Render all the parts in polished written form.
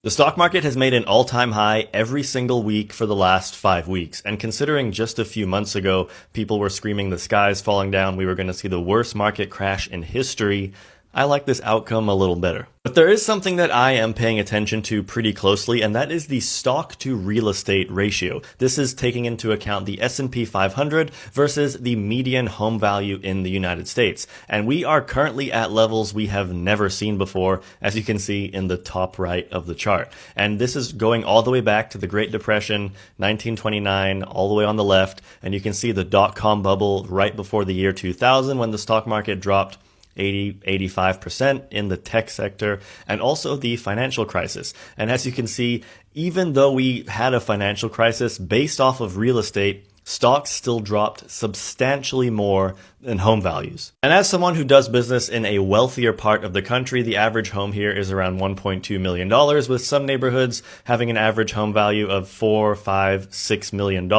The stock market has made an all-time high every single week for the last 5 weeks. And considering just a few months ago, people were screaming the sky's falling down, we were going to see the worst market crash in history, I like this outcome a little better. But there is something that I am paying attention to pretty closely, and that is the stock to real estate ratio. This is taking into account the S&P 500 versus the median home value in the United States. And we are currently at levels we have never seen before, as you can see in the top right of the chart. And this is going all the way back to the Great Depression, 1929, all the way on the left. And you can see the dot-com bubble right before the year 2000 when the stock market dropped 85% in the tech sector, and also the financial crisis. And as you can see, even though we had a financial crisis based off of real estate, stocks still dropped substantially more than home values. And as someone who does business in a wealthier part of the country, the average home here is around $1.2 million, with some neighborhoods having an average home value of $4, $5, $6 million.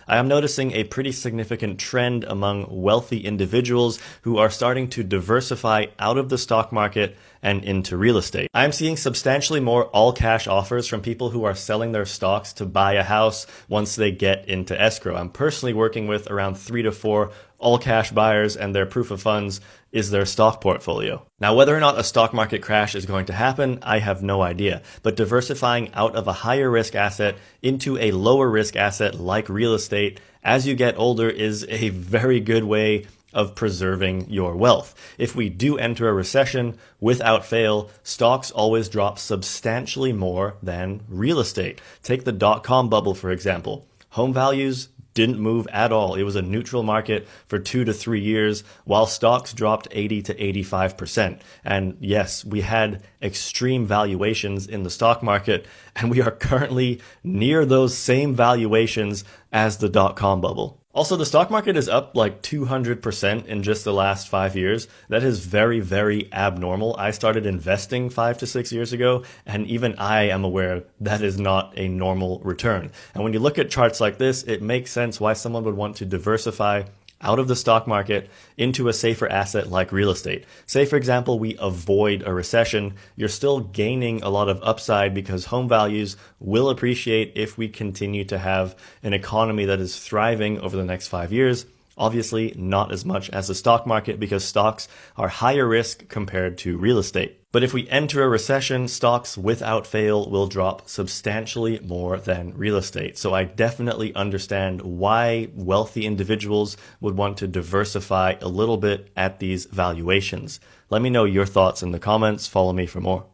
I am noticing a pretty significant trend among wealthy individuals who are starting to diversify out of the stock market and into real estate. I'm seeing substantially more all-cash offers from people who are selling their stocks to buy a house once they get into escrow. I'm personally working with around 3 to 4 all-cash buyers, and their proof of funds is their stock portfolio. Now, whether or not a stock market crash is going to happen, I have no idea. But diversifying out of a higher risk asset into a lower risk asset like real estate as you get older is a very good way of preserving your wealth. If we do enter a recession, without fail, stocks always drop substantially more than real estate. Take the dot-com bubble, for example. Home values didn't move at all. It was a neutral market for 2 to 3 years, while stocks dropped 80 to 85%. And yes, we had extreme valuations in the stock market, and we are currently near those same valuations as the dot-com bubble. Also, the stock market is up like 200% in just the last 5 years. That is very, very abnormal. I started investing 5 to 6 years ago, and even I am aware that is not a normal return. And when you look at charts like this, it makes sense why someone would want to diversify out of the stock market into a safer asset like real estate. Say, for example, we avoid a recession, you're still gaining a lot of upside because home values will appreciate if we continue to have an economy that is thriving over the next 5 years. Obviously, not as much as the stock market because stocks are higher risk compared to real estate. But if we enter a recession, stocks without fail will drop substantially more than real estate. So I definitely understand why wealthy individuals would want to diversify a little bit at these valuations. Let me know your thoughts in the comments. Follow me for more.